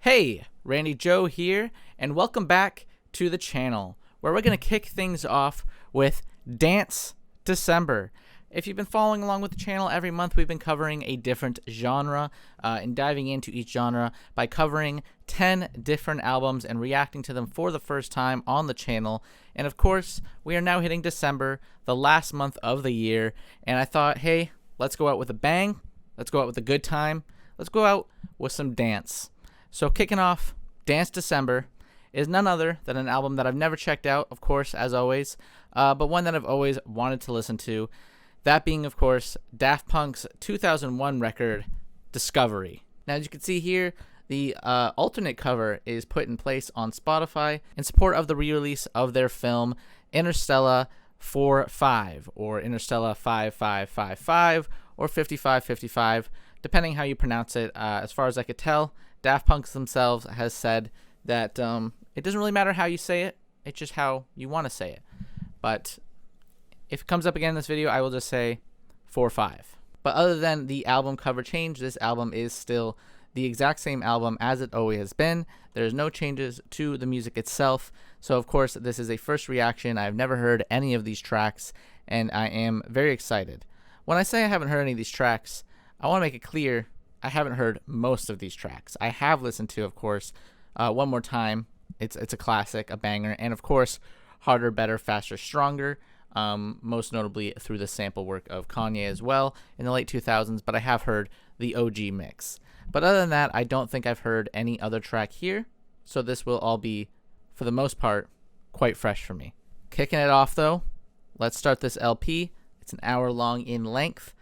Hey, Randy Joe here, and welcome back to the channel, where we're going to kick things off with Dance December. If you've been following along with the channel, every month we've been covering a different genre and diving into each genre by covering 10 different albums and reacting to them for the first time on the channel. And of course, we are now hitting December, the last month of the year, and I thought, hey, let's go out with a bang, let's go out with a good time, let's go out with some dance. So kicking off Dance December is none other than an album that I've never checked out, of course, as always, but one that I've always wanted to listen to. That being, of course, Daft Punk's 2001 record, Discovery. Now, as you can see here, the alternate cover is put in place on Spotify in support of the re-release of their film Interstellar 45, or Interstellar 5555, or 5555, depending how you pronounce it. As far as I could tell, Daft Punk themselves has said that it doesn't really matter how you say it, it's just how you want to say it. But if it comes up again in this video, I will just say 4-5. But other than the album cover change, this album is still the exact same album as it always has been. There's no changes to the music itself. So of course, this is a first reaction. I've never heard any of these tracks, and I am very excited. When I say I haven't heard any of these tracks, I want to make it clear I haven't heard most of these tracks. I have listened to, of course, One More Time. It's a classic, a banger, and of course, Harder, Better, Faster, Stronger, most notably through the sample work of Kanye as well in the late 2000s, but I have heard the OG mix. But other than that, I don't think I've heard any other track here, so this will all be, for the most part, quite fresh for me. Kicking it off, though, let's start this LP. It's an hour long in length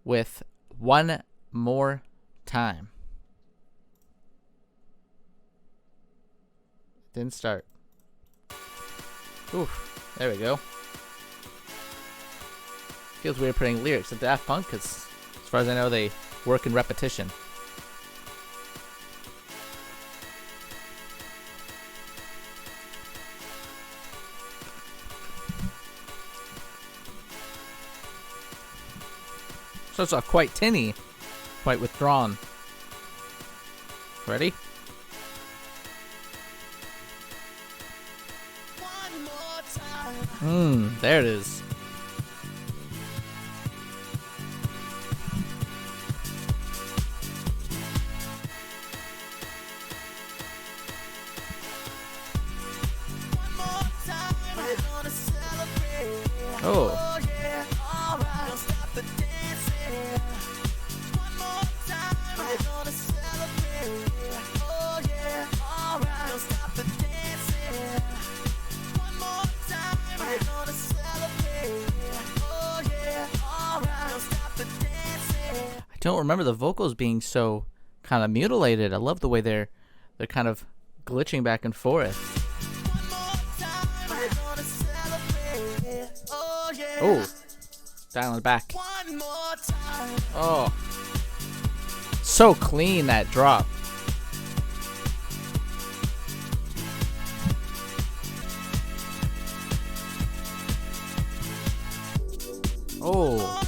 with One More Time. Didn't start. Oof, there we go. Feels weird putting lyrics to Daft Punk because, as far as I know, they work in repetition. So it's quite tinny, quite withdrawn. Ready? There it is. Oh. I don't remember the vocals being so kind of mutilated. I love the way they're kind of glitching back and forth. Oh, dialing it back. Oh, so clean, that drop. Oh,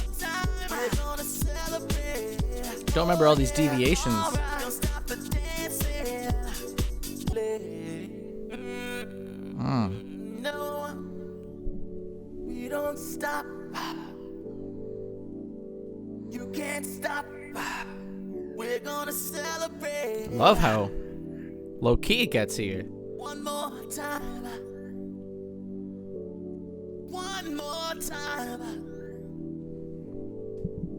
don't remember all these deviations. Don't stop. You can't stop. We're gonna celebrate. Love how low key it gets here. One more time. One more time.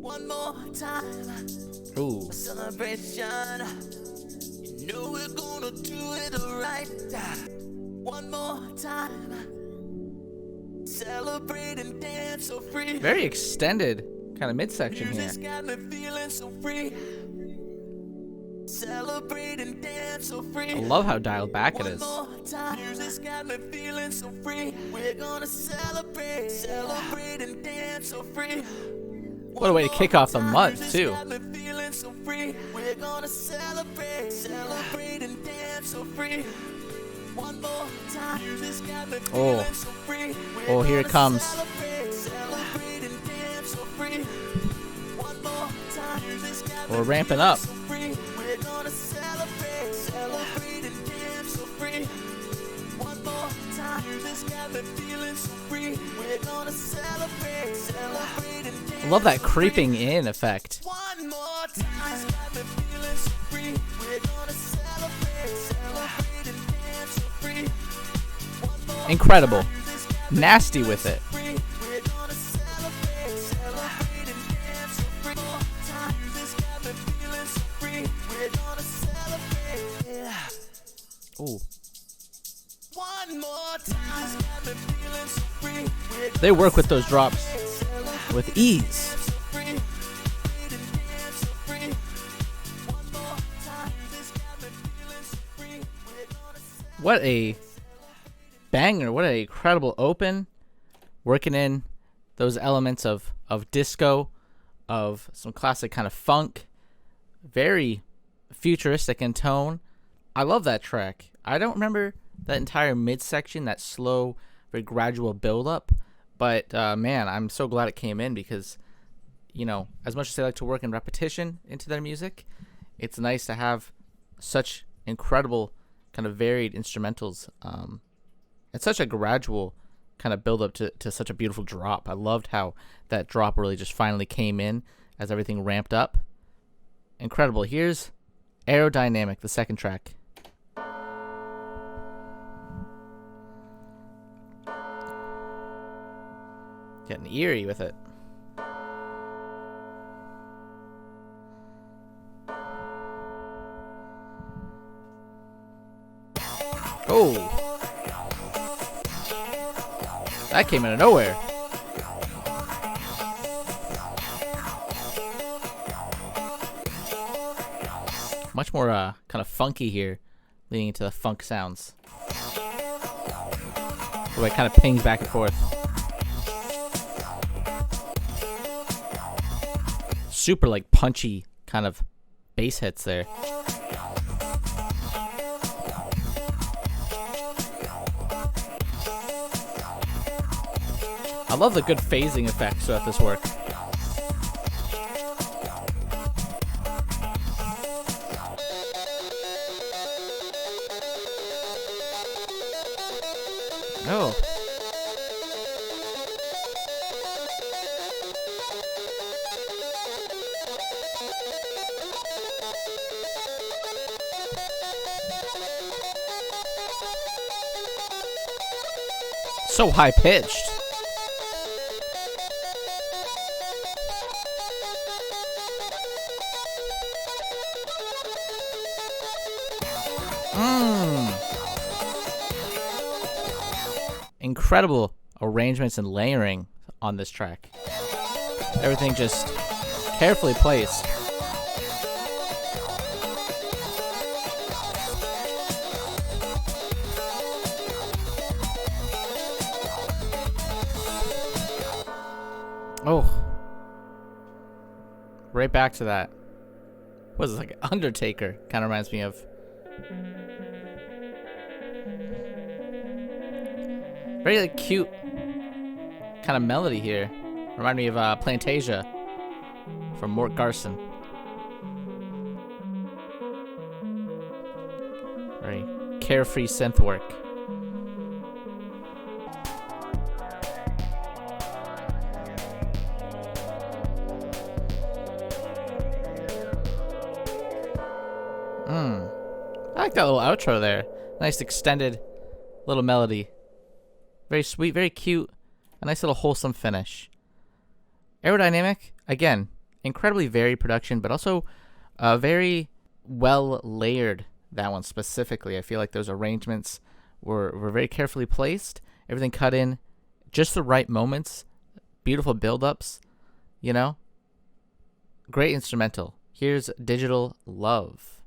One more time. Ooh. A celebration. You know we're gonna do it right. One more time. Celebrate and dance so free. Very extended kind of midsection here. Music's got me feeling so free. Celebrate and dance so free. I love how dialed back it is. One more time. Music's got me feeling so free. We're gonna celebrate, celebrate and dance so free. What a way to kick off the month too. We're gonna celebrate, celebrate and dance so free. One more time. Oh, oh, here it comes. We're ramping up. This got me feeling so free. We're gonna celebrate, celebrate and dance. I love that creeping in effect. One more time. This got me feeling so free. We're gonna celebrate, celebrate and dance so free. One more Incredible. time. This got me Nasty with it. free. We're gonna celebrate, celebrate and dance so free. One more time. This got me feeling so free. We're gonna celebrate. Yeah. Ooh. One more time. This got me feeling so free. We're They work with those drops with ease. What a banger. What a incredible open. Working in those elements of disco, of some classic kind of funk. Very futuristic in tone. I love that track. I don't remember that entire midsection, that slow, very gradual build-up. But, man, I'm so glad it came in because, you know, as much as they like to work in repetition into their music, it's nice to have such incredible kind of varied instrumentals. It's such a gradual kind of build-up to such a beautiful drop. I loved how that drop really just finally came in as everything ramped up. Incredible. Here's Aerodynamic, the second track. Getting eerie with it. Oh. That came out of nowhere. Much more kind of funky here, leading into the funk sounds. The way it kind of pings back and forth. Super like punchy kind of bass hits there. I love the good phasing effects throughout this work. Oh. So high pitched. Incredible arrangements and layering on this track. Everything just carefully placed. Oh. Right back to that. What is it, like Undertaker? Kind of reminds me of. Very like cute kind of melody here. Remind me of Plantasia from Mort Garson. Very carefree synth work. I like that little outro there. Nice extended little melody. Very sweet, very cute. A nice little wholesome finish. Aerodynamic, again, incredibly varied production, but also very well layered, that one specifically. I feel like those arrangements were very carefully placed. Everything cut in just the right moments. Beautiful build-ups, you know? Great instrumental. Here's Digital Love.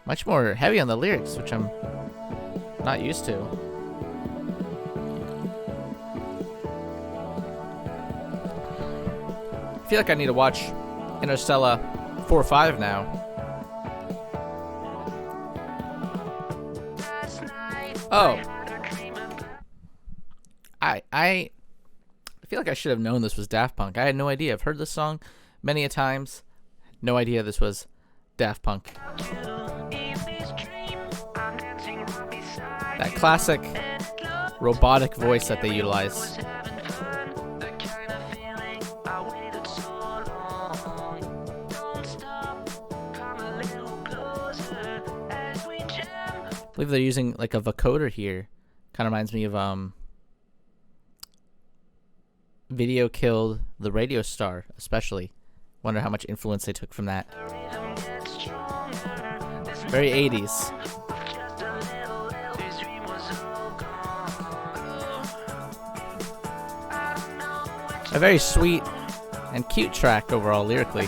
Much more heavy on the lyrics, which I'm not used to. I feel like I need to watch Interstellar 4 or 5 now. Oh. I feel like I should have known this was Daft Punk. I had no idea. I've heard this song many a times. No idea this was Daft Punk. That classic robotic voice that they utilize. I believe they're using like a vocoder here. Kind of reminds me of Video Killed the Radio Star, especially. Wonder how much influence they took from that. Very 80s. A very sweet and cute track overall lyrically.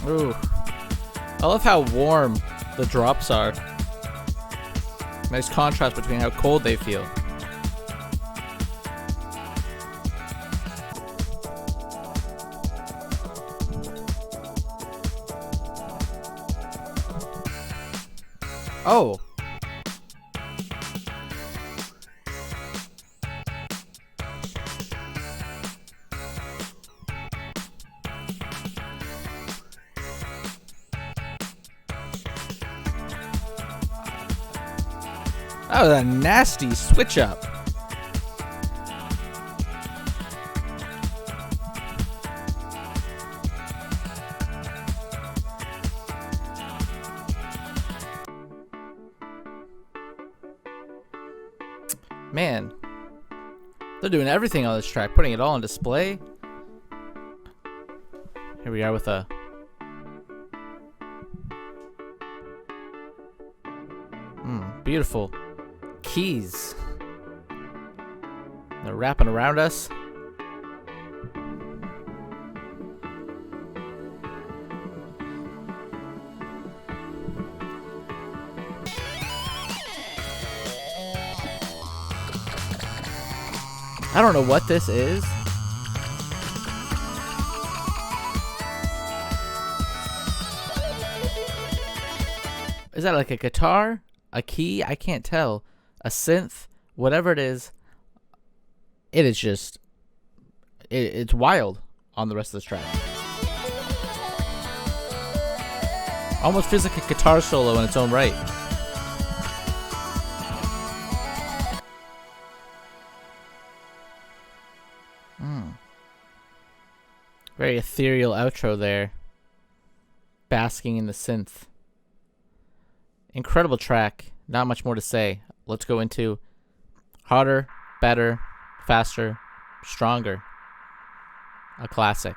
Ooh. I love how warm the drops are. Nice contrast between how cold they feel. Oh. That was a nasty switch up. Man, they're doing everything on this track, putting it all on display. Here we are with a beautiful keys. They're wrapping around us. I don't know what this is. Is that like a guitar? A key? I can't tell. A synth? Whatever it is. It is just... It's wild on the rest of this track. Almost feels like a guitar solo in its own right. Very ethereal outro there. Basking in the synth. Incredible track. Not much more to say. Let's go into harder, better, faster, stronger. A classic.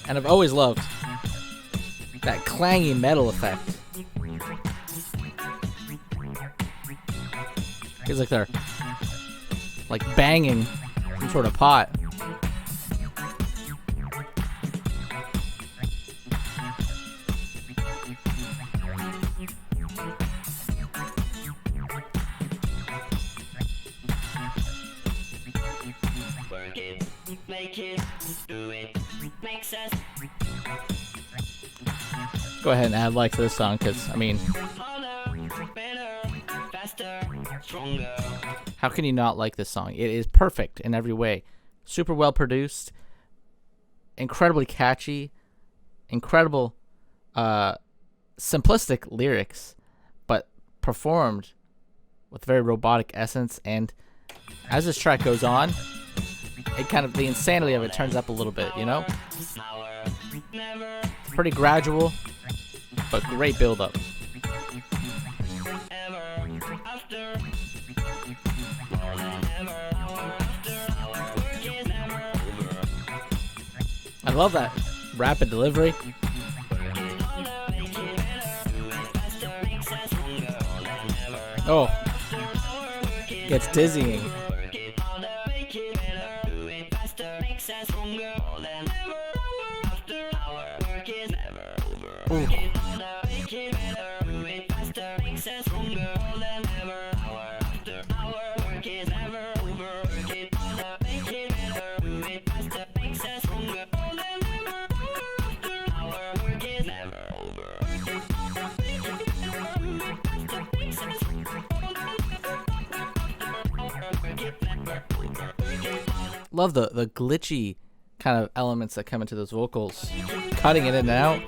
And I've always loved that clangy metal effect. Feels like they're like banging some sort of pot. Work it, make it, do it, make sense. Go ahead and add like to this song, because I mean, Harder, better, faster, stronger. how can you not like this song? It is perfect in every way. Super well produced, incredibly catchy, incredible, simplistic lyrics, but performed with very robotic essence. And as this track goes on, it kind of, the insanity of it turns up a little bit, you know? Power, never, Pretty gradual, but great build up. ever, after, more than ever, hour after hour, work is never over. I love that rapid delivery. Work it harder, make it better, do it faster, makes us stronger, more than ever. Oh, After hour, work it gets dizzying. Work it harder, make it better, do it faster, makes us stronger, more than ever. After hour, work Love the glitchy kind of elements that come into those vocals. Cutting it in and out.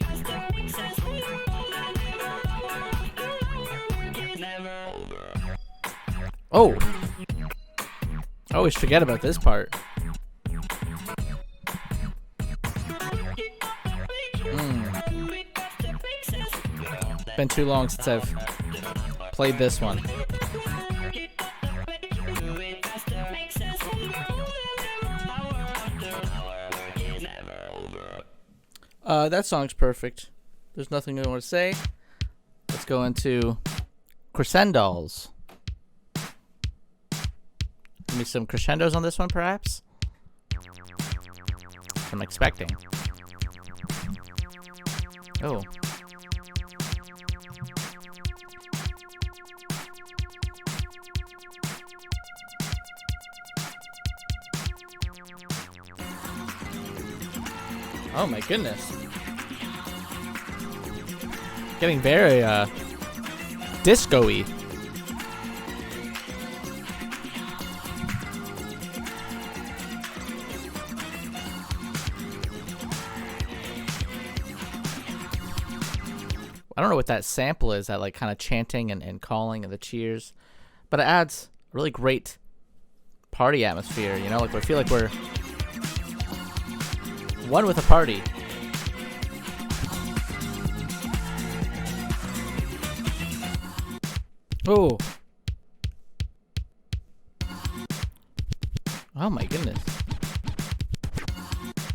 Oh! I always forget about this part. Been too long since I've played this one. That song's perfect. There's nothing I want to say. Let's go into Crescendolls. Give me some crescendos on this one, perhaps? I'm expecting. Oh. Oh my goodness. Getting very disco-y. I don't know what that sample is, that like kind of chanting and calling and the cheers, but it adds a really great party atmosphere, you know, like I feel like we're one with a party. Oh. Oh my goodness.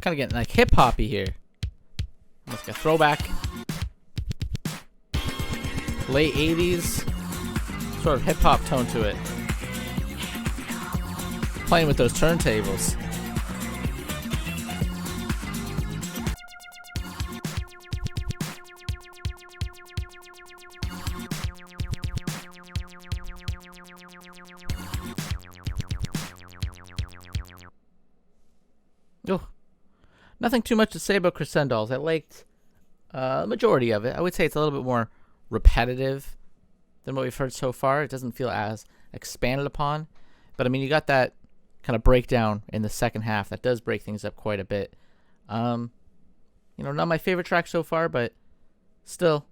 Kind of getting like hip hoppy here. Almost like a throwback. Late 80s. Sort of hip hop tone to it. Playing with those turntables. Oh, nothing too much to say about Crescendolls. I liked the majority of it. I would say it's a little bit more repetitive than what we've heard so far. It doesn't feel as expanded upon. But, I mean, you got that kind of breakdown in the second half. That does break things up quite a bit. You know, not my favorite track so far, but still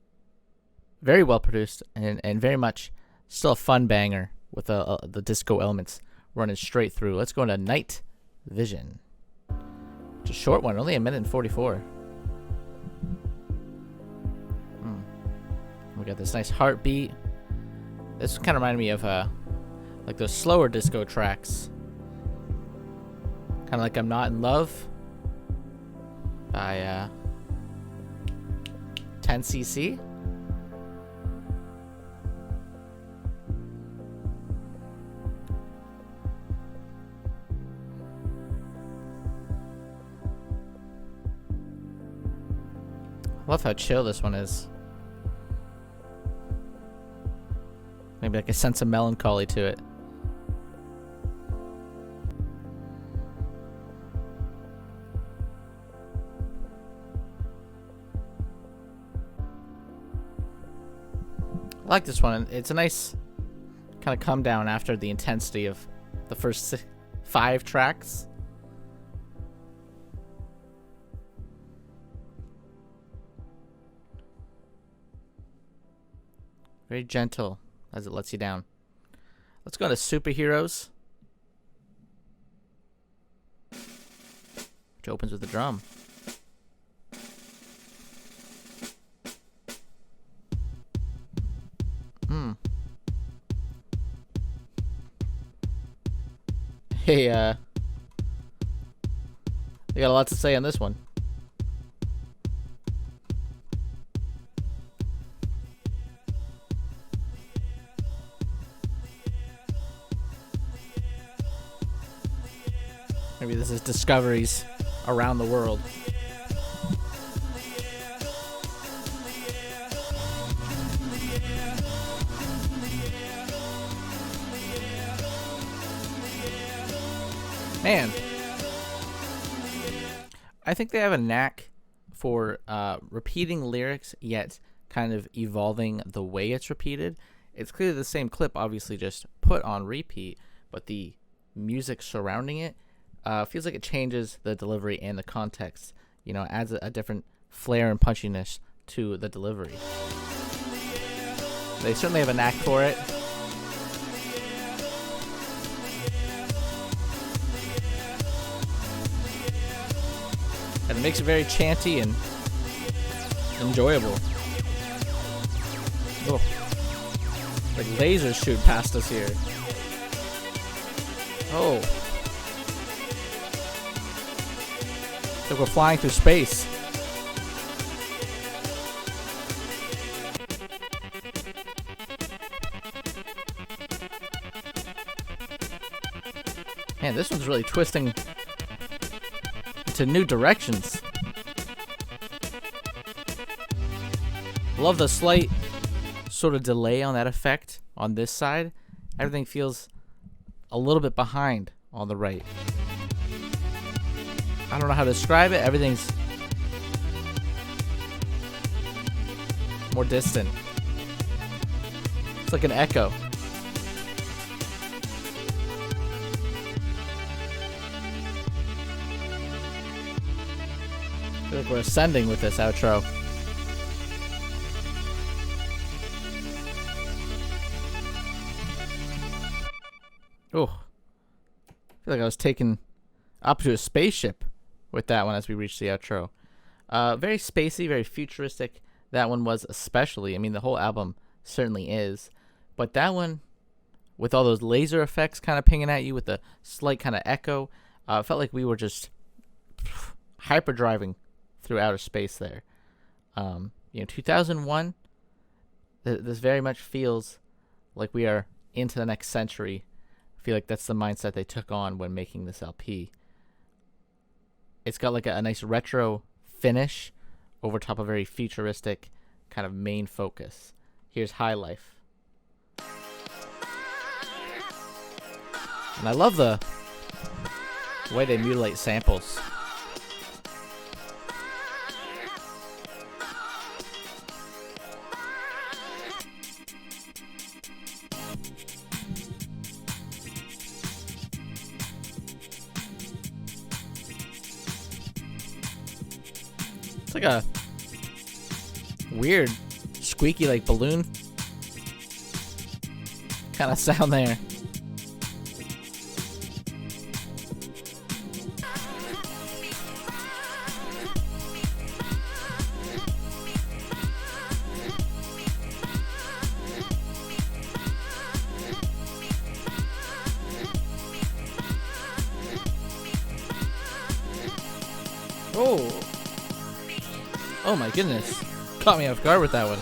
very well produced and very much still a fun banger with the disco elements running straight through. Let's go into Nightvision. It's a short one, only 1:44. We got this nice heartbeat. This kind of reminded me of like those slower disco tracks. Kind of like I'm Not in Love by 10cc. I love how chill this one is. Maybe like a sense of melancholy to it. I like this one. It's a nice kind of come down after the intensity of the first 5 tracks. Very gentle as it lets you down. Let's go to Superheroes, which opens with a drum. Hey, they got a lot to say on this one. Maybe this is discoveries around the world. Man, I think they have a knack for repeating lyrics, yet kind of evolving the way it's repeated. It's clearly the same clip, obviously just put on repeat, but the music surrounding it feels like it changes the delivery and the context. You know, adds a different flair and punchiness to the delivery. They certainly have a knack for it. And it makes it very chanty and enjoyable. Oh, like lasers shoot past us here. Oh. It's like we're flying through space. Man, this one's really twisting to new directions. Love the slight sort of delay on that effect on this side. Everything feels a little bit behind on the right. I don't know how to describe it. Everything's more distant. It's like an echo. I feel like we're ascending with this outro. Oh, I feel like I was taken up to a spaceship with that one as we reached the outro. Very spacey, very futuristic. That one was especially. I mean, the whole album certainly is. But that one, with all those laser effects kind of pinging at you with the slight kind of echo, felt like we were just hyperdriving through outer space there. 2001, this very much feels like we are into the next century. I feel like that's the mindset they took on when making this LP. It's got like a nice retro finish over top of very futuristic kind of main focus. Here's High Life. And I love the way they mutilate samples. It's like a weird, squeaky, like balloon kind of sound there. Oh. Oh my goodness. Caught me off guard with that one.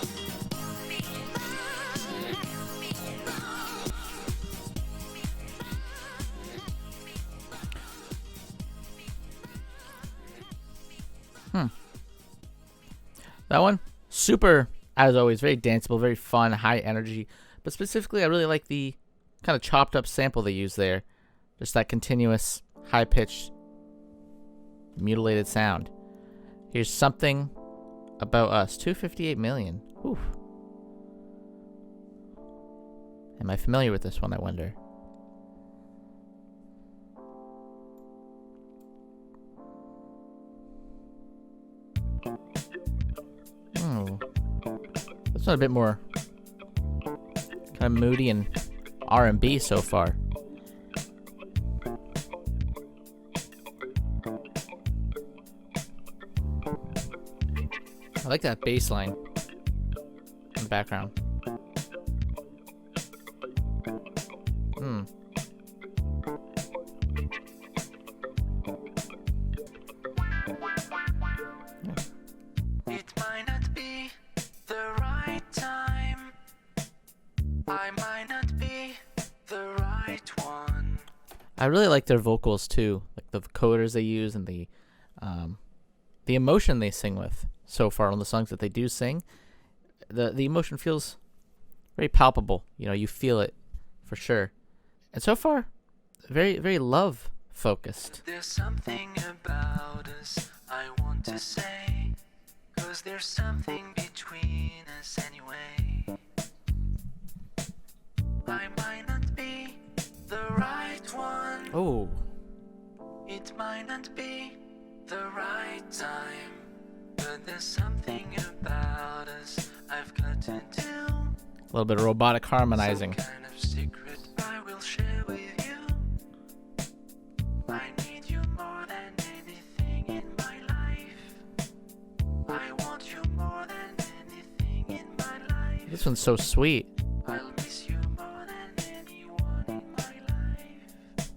That one, super, as always, very danceable, very fun, high energy. But specifically, I really like the kind of chopped up sample they use there. Just that continuous, high-pitched, mutilated sound. Here's Something About Us, 258 million. Oof. Am I familiar with this one, I wonder? Oh. That's not a bit more kind of moody and R&B so far. I like that bass line in the background. It might not be the right time. I might not be the right one. I really like their vocals too, like the coders they use and the emotion they sing with. So far on the songs that they do sing, the emotion feels very palpable. You know, you feel it for sure. And so far, very, very love focused. There's something about us I want to say, 'cause there's something between us anyway. I might not be the right one. Oh, It It might not be the right time, but there's something about us I've got to do. A little bit of robotic harmonizing. Some kind of secret I will share with you. I need you more than anything in my life. I want you more than anything in my life. This one's so sweet. I'll miss you more than anyone in my life.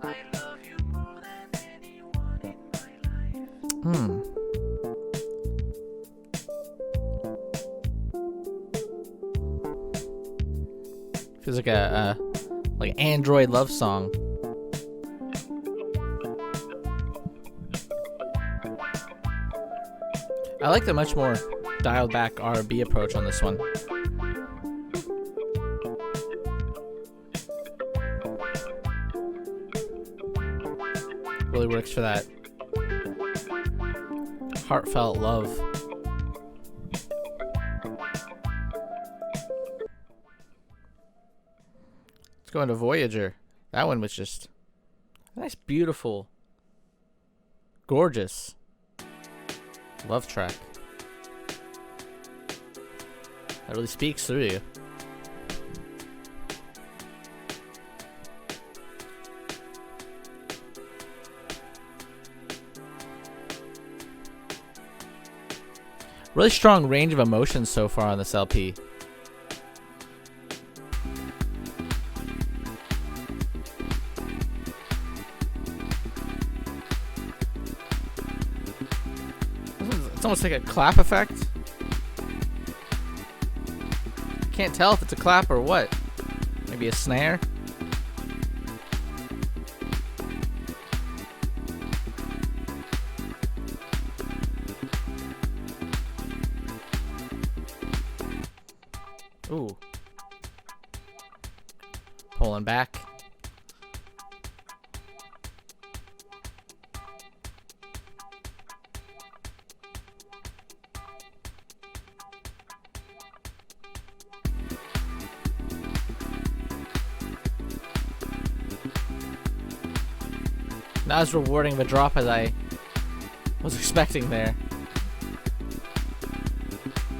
I love you more than anyone in my life. Feels like a like Android love song. I like the much more dialed back R&B approach on this one. Really works for that heartfelt love. Let's go into Voyager. That one was just a nice, beautiful, gorgeous love track. That really speaks through you. Really strong range of emotions so far on this LP. It's almost like a clap effect. Can't tell if it's a clap or what. Maybe a snare. Ooh. Pulling back. Not as rewarding of a drop as I was expecting there.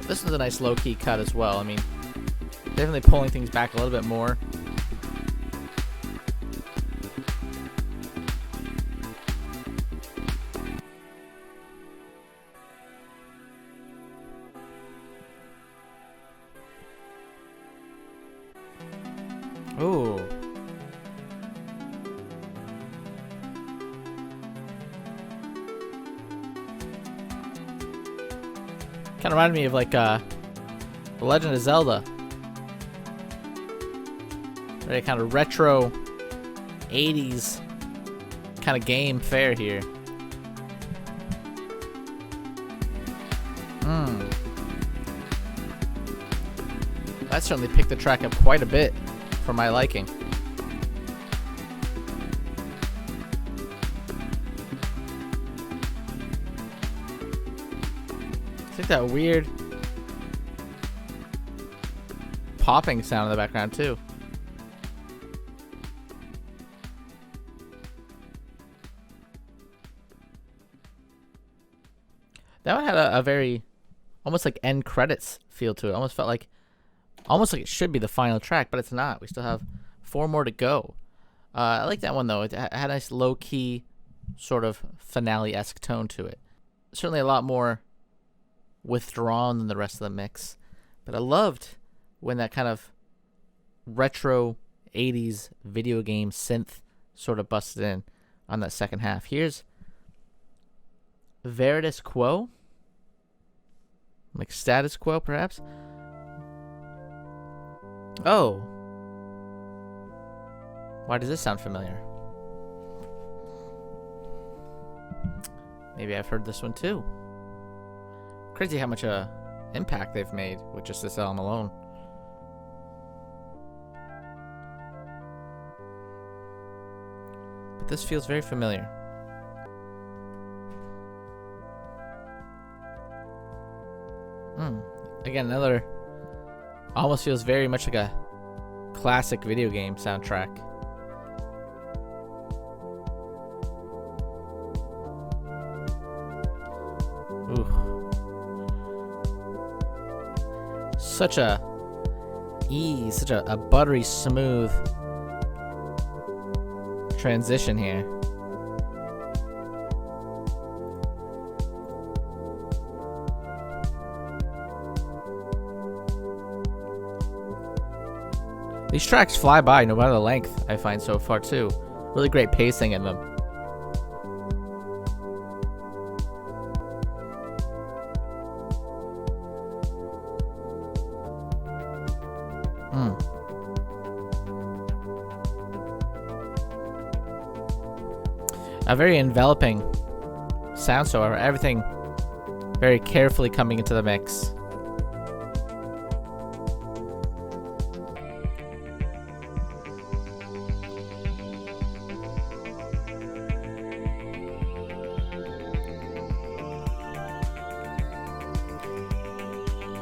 This is a nice low-key cut as well. I mean, definitely pulling things back a little bit more. Ooh. Kind of reminded me of like The Legend of Zelda. Very kind of retro 80s kind of game fare here. That certainly picked the track up quite a bit for my liking. I think that weird popping sound in the background too. That one had a very almost like end credits feel to it. Almost felt like it should be the final track, but it's not. We still have 4 more to go. I like that one though. It had a nice low key sort of finale-esque tone to it. Certainly a lot more withdrawn than the rest of the mix, but I loved when that kind of retro 80s video game synth sort of busted in on that second half. Here's Veridis Quo, like status quo perhaps. Oh, why does this sound familiar? Maybe I've heard this one too. Crazy how much impact they've made with just this album alone. But this feels very familiar. Again, another almost feels very much like a classic video game soundtrack. Ooh. Such a ease, such a buttery smooth transition here. These tracks fly by no matter the length, I find so far too. Really great pacing in them. A very enveloping sound, so everything very carefully coming into the mix.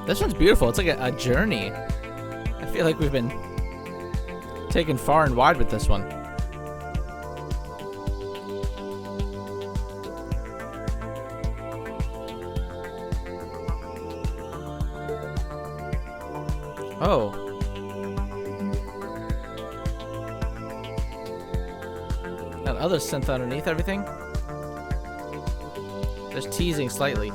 This one's beautiful. It's like a journey. I feel like we've been taken far and wide with this one. Oh. That other synth underneath everything. Just teasing slightly.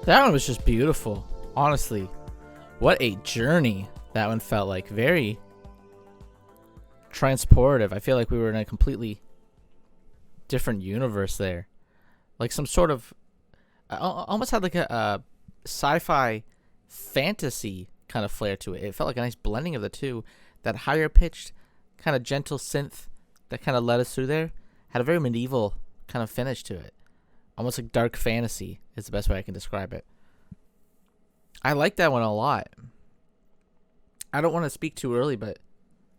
That one was just beautiful. Honestly. What a journey that one felt like. Very transportive. I feel like we were in a completely different universe there. Like some sort of... almost had like a sci-fi fantasy kind of flair to it. It felt like a nice blending of the two. That higher pitched, kind of gentle synth that kind of led us through there had a very medieval kind of finish to it. Almost like dark fantasy is the best way I can describe it. I like that one a lot. I don't want to speak too early, but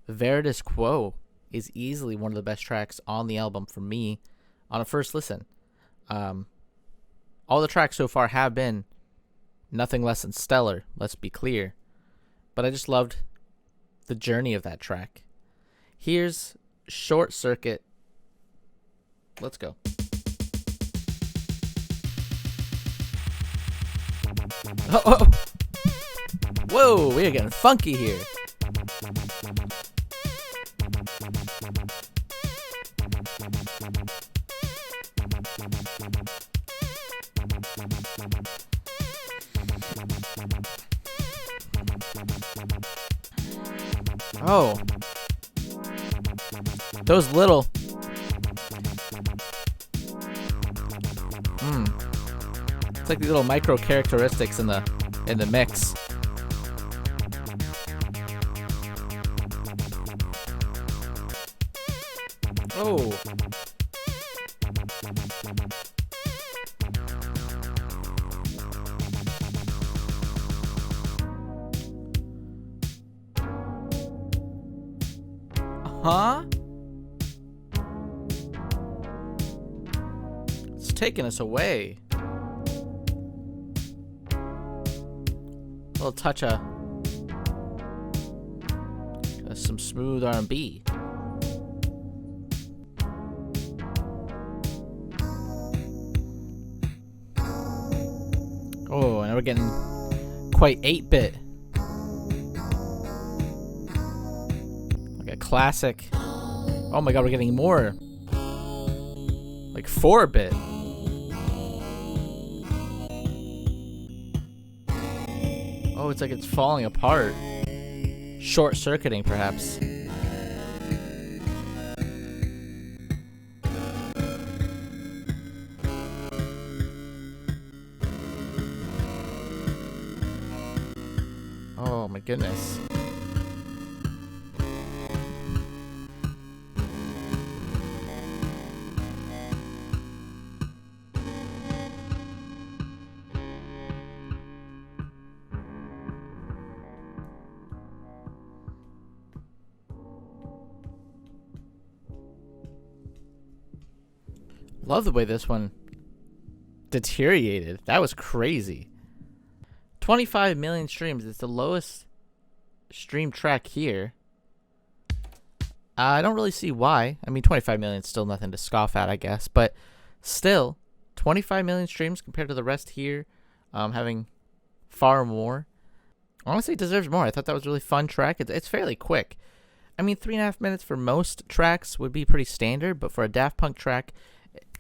Veridis Quo is easily one of the best tracks on the album for me on a first listen. All the tracks so far have been nothing less than stellar, let's be clear. But I just loved the journey of that track. Here's Short Circuit. Let's go. Oh. Whoa, we are getting funky here. Oh. Those little... It's like these little micro characteristics in the mix. Oh. Huh? It's taking us away. A little touch of some smooth R&B. Oh, and we're getting quite 8-bit. Like a classic. Oh my god, we're getting more. Like 4-bit. Oh, it's like it's falling apart. Short-circuiting, perhaps. Oh my goodness. Love the way this one deteriorated. That was crazy. 25 million streams. It's the lowest stream track here. I don't really see why. I mean, 25 million is still nothing to scoff at, I guess. But still, 25 million streams compared to the rest here having far more. Honestly, it deserves more. I thought that was a really fun track. It's fairly quick. I mean, 3.5 minutes for most tracks would be pretty standard. But for a Daft Punk track,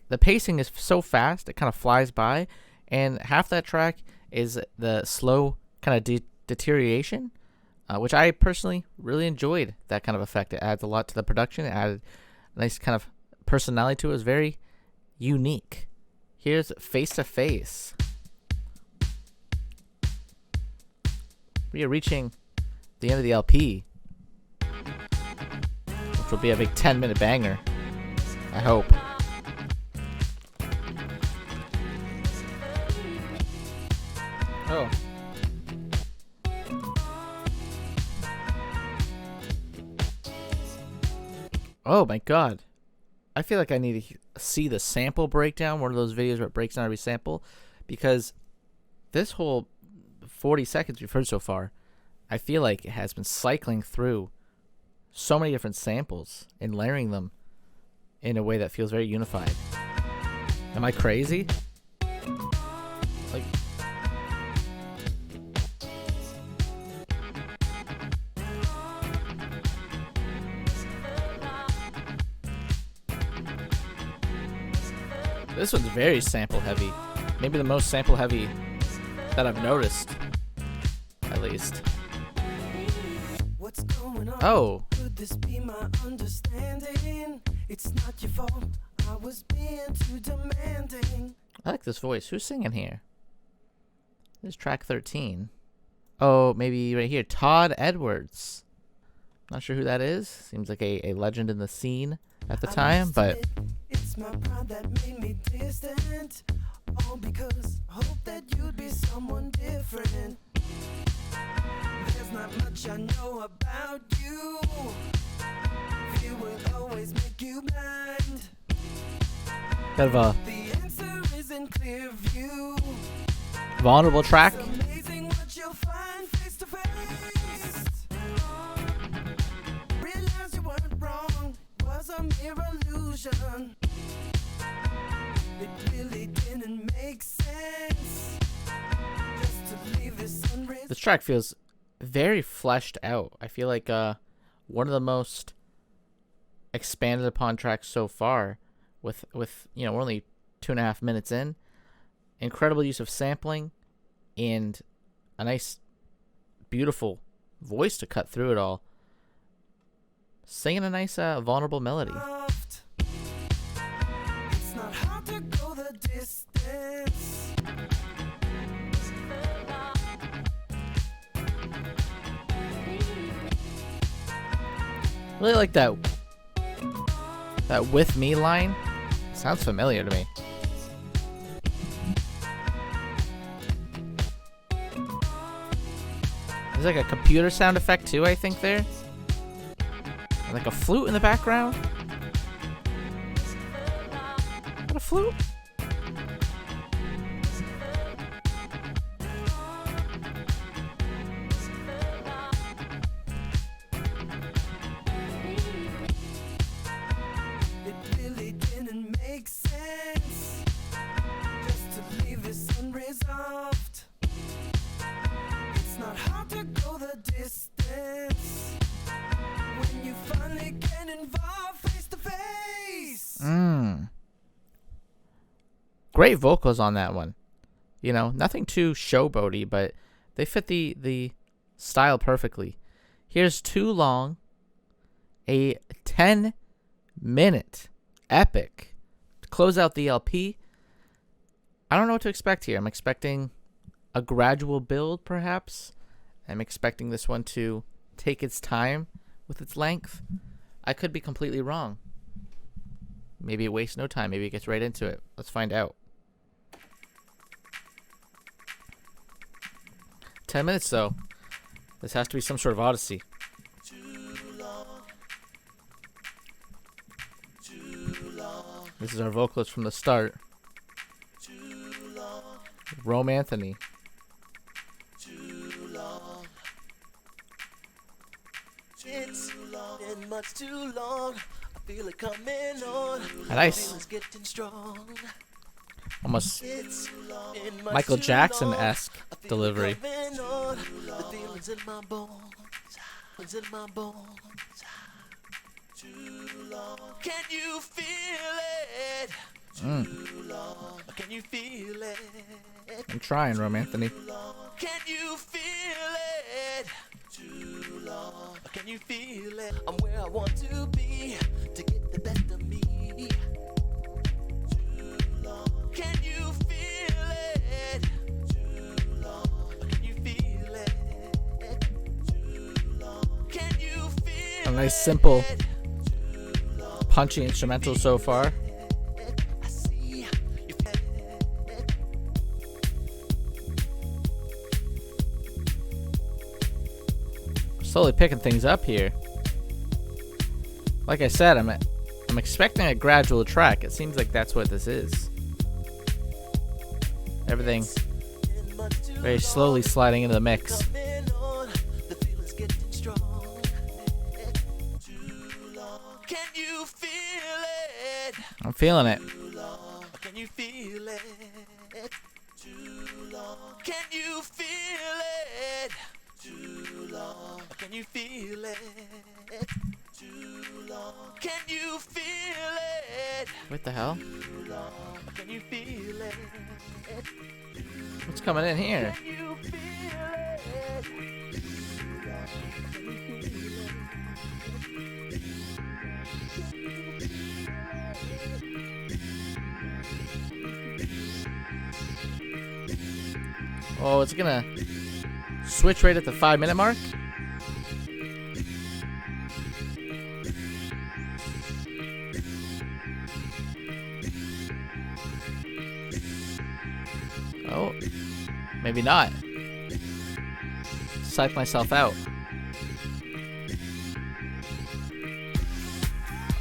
the pacing is so fast, it kind of flies by. And half that track is the slow kind of deterioration. Which I personally really enjoyed that kind of effect. It adds a lot to the production. It added a nice kind of personality to it. It was very unique. Here's Face to Face. We are reaching the end of the LP, which will be a big 10-minute banger, I hope. Oh. Oh my god. I feel like I need to see the sample breakdown, one of those videos where it breaks down every sample, because this whole 40 seconds we've heard so far, I feel like it has been cycling through so many different samples and layering them in a way that feels very unified. Am I crazy? Like, this one's very sample heavy. Maybe the most sample heavy that I've noticed, at least. What's going on? Oh. Could this be my understanding? It's not your fault. I was being too demanding. I like this voice. Who's singing here? This is track 13. Oh, maybe right here. Todd Edwards. Not sure who that is. Seems like a legend in the scene at the time, but It's my pride that made me distant. All because I hope that you'd be someone different. There's not much I know about you. Fear will always make you blind. kind of a The answer is in clear view. vulnerable track. It's amazing what you'll find face to face. Realize you weren't wrong. Was a mere illusion. It really didn't make sense. Just to leave this unresolved. This track feels very fleshed out. I feel like one of the most expanded upon tracks so far. With you know, we're only 2.5 minutes in. Incredible use of sampling and a nice, beautiful voice to cut through it all. Singing a nice, vulnerable melody. It's not hard to go the distance. Really like that "with me" line. Sounds familiar to me. There's like a computer sound effect too, I think there. And like a flute in the background. Is that a flute? It really didn't make sense. Just to leave this unresolved. It's not hard to go the distance. When you finally get involved face to face. Great vocals on that one. You know, nothing too showboaty, but they fit the style perfectly. Here's Too Long, a 10-minute epic to close out the LP. I don't know what to expect here. I'm expecting a gradual build, perhaps. I'm expecting this one to take its time with its length. I could be completely wrong. Maybe it wastes no time. Maybe it gets right into it. Let's find out. 10 minutes, though. This has to be some sort of odyssey. This is our vocalist from the start. Rome Anthony. It's been much too long. I feel it coming on. Nice. Feeling's getting strong. Almost It's been much Michael too Jackson-esque long. I feel delivery. it coming on. The feelings in my bones. Feelings in my bones. Too long. Can you feel it? Too long. Can you feel it? I'm trying, Rome Anthony. Can you feel it? Too long. Can you feel it? I'm where I want to be to get the best of me. Too long. Can you feel it? Too long. Can you feel it? Too long. Can you feel A nice, simple, punchy instrumental so far. I see you feel it. Slowly picking things up here. Like I said, I'm expecting a gradual track. It seems like that's what this is. Everything very slowly sliding into the mix. Coming on, the feeling's getting strong. Too long. Can you feel it? I'm feeling it. Too long. Can you feel it? Too long. Can you feel it? Too long. Can you feel it? Too long. Can you feel it? What the hell? Too long. Can you feel it? What's coming in here? Can you feel it? Too long. Can you feel Oh, it's gonna switch right at the 5-minute mark. Oh, maybe not. Psych myself out.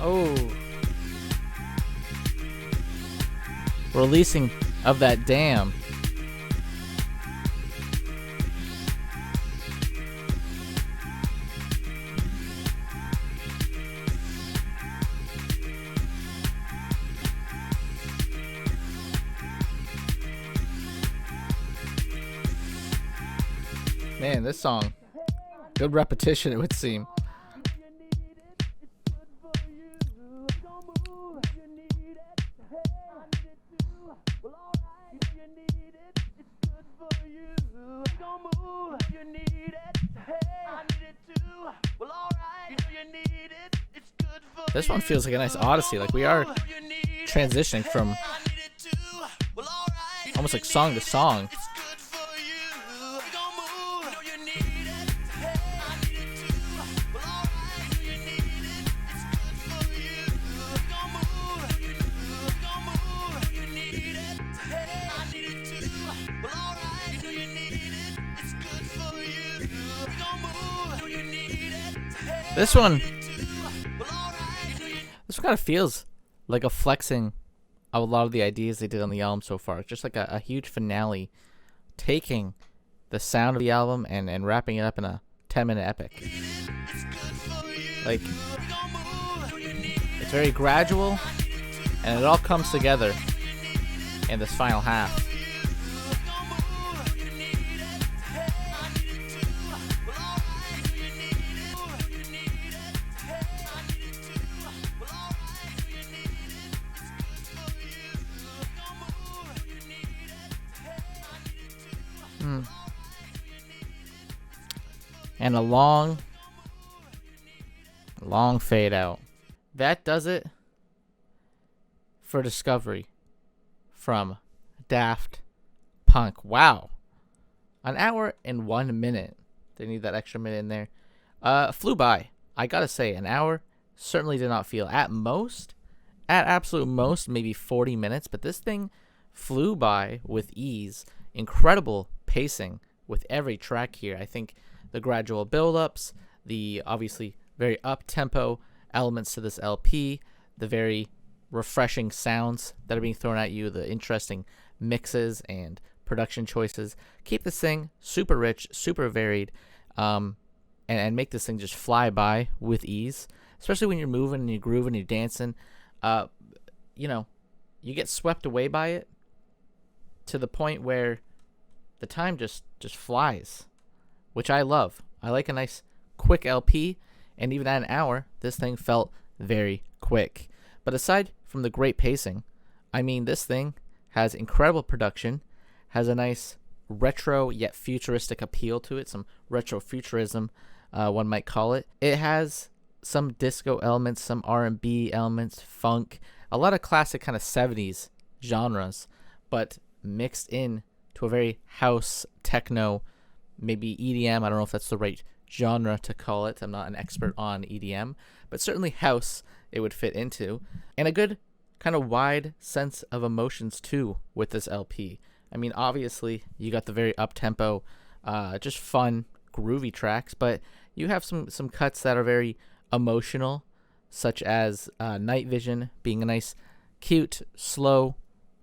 Oh. Releasing of that dam. Man, this song, good repetition it would seem. This one feels like a nice odyssey, like we are transitioning from almost like song to song. This one kind of feels like a flexing of a lot of the ideas they did on the album so far. It's just like a huge finale, taking the sound of the album and wrapping it up in a 10-minute epic. Like, it's very gradual, and it all comes together in this final half. And a long fade out. That does it for Discovery from Daft Punk. Wow. An hour and 1 minute. They need that extra minute in there. Flew by. I gotta say, an hour certainly did not feel. At absolute most, maybe 40 minutes. But this thing flew by with ease. Incredible pacing with every track here. I think the gradual build-ups, the obviously very up-tempo elements to this LP, the very refreshing sounds that are being thrown at you, the interesting mixes and production choices, keep this thing super rich, super varied. and make this thing just fly by with ease, especially when you're moving and you're grooving and you're dancing. You know, you get swept away by it to the point where the time just flies, which I love. I like a nice quick LP, and even at an hour, this thing felt very quick. But aside from the great pacing, I mean, this thing has incredible production, has a nice retro yet futuristic appeal to it, some retro futurism, one might call it. It has some disco elements, some R&B elements, funk, a lot of classic kind of 70s genres, but mixed in to a very house, techno, maybe EDM. I don't know if that's the right genre to call it. I'm not an expert on EDM, but certainly house it would fit into. And a good kind of wide sense of emotions too with this LP. I mean, obviously, you got the very up-tempo, just fun, groovy tracks, but you have some cuts that are very emotional, such as Nightvision being a nice, cute, slow,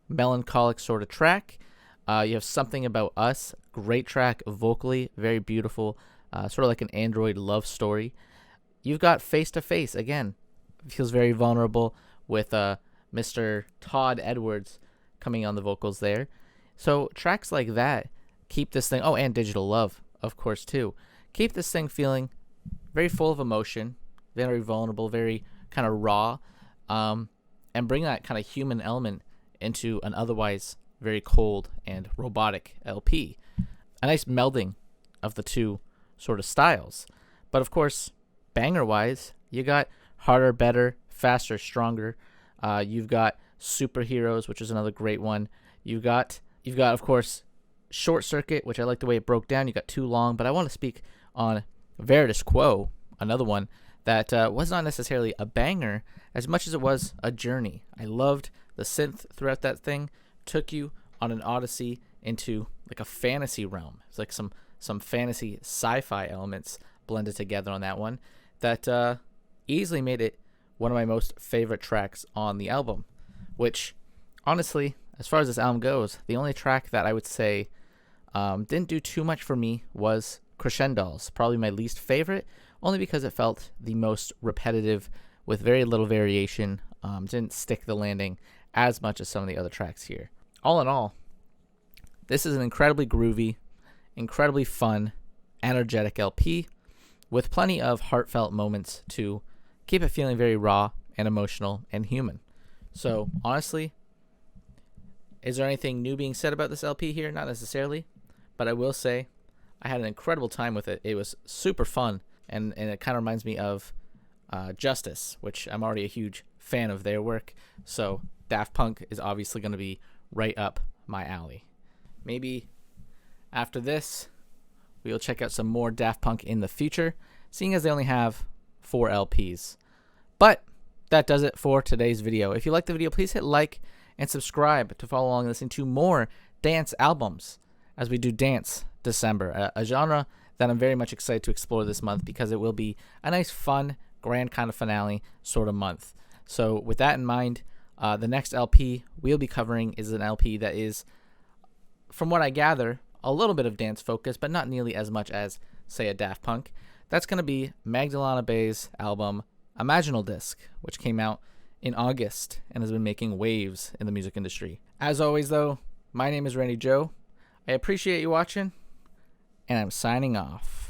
melancholic sort of track. You have Something About Us, great track vocally, very beautiful, sort of like an Android love story. You've got Face to Face, again, feels very vulnerable with Mr. Todd Edwards coming on the vocals there. So tracks like that keep this thing, and Digital Love, of course, too. Keep this thing feeling very full of emotion, very vulnerable, very kind of raw, and bring that kind of human element into an otherwise very cold and robotic LP. A nice melding of the two sort of styles. But of course, banger-wise, you got Harder, Better, Faster, Stronger. You've got Superheroes, which is another great one. You've got, of course, Short Circuit, which I like the way it broke down. You got Too Long, but I want to speak on Veridis Quo, another one that was not necessarily a banger as much as it was a journey. I loved the synth throughout that thing. Took you on an odyssey into like a fantasy realm. It's like some fantasy sci-fi elements blended together on that one that easily made it one of my most favorite tracks on the album, which honestly, as far as this album goes, the only track that I would say didn't do too much for me was Crescendolls, probably my least favorite, only because it felt the most repetitive with very little variation, didn't stick the landing as much as some of the other tracks here. All in all, this is an incredibly groovy, incredibly fun, energetic LP with plenty of heartfelt moments to keep it feeling very raw and emotional and human. So honestly, is there anything new being said about this LP here? Not necessarily, but I will say I had an incredible time with it. It was super fun, and it kind of reminds me of Justice, which I'm already a huge fan of their work. So Daft Punk is obviously going to be right up my alley. Maybe after this, we'll check out some more Daft Punk in the future, seeing as they only have 4 LPs. But that does it for today's video. If you like the video, please hit like and subscribe to follow along and listen to more dance albums as we do Dance December, a genre that I'm very much excited to explore this month because it will be a nice, fun, grand kind of finale sort of month. So with that in mind, the next LP we'll be covering is an LP that is, from what I gather, a little bit of dance focus, but not nearly as much as, say, a Daft Punk. That's going to be Magdalena Bay's album Imaginal Disc, which came out in August and has been making waves in the music industry. As always, though, my name is Randy Joe. I appreciate you watching, and I'm signing off.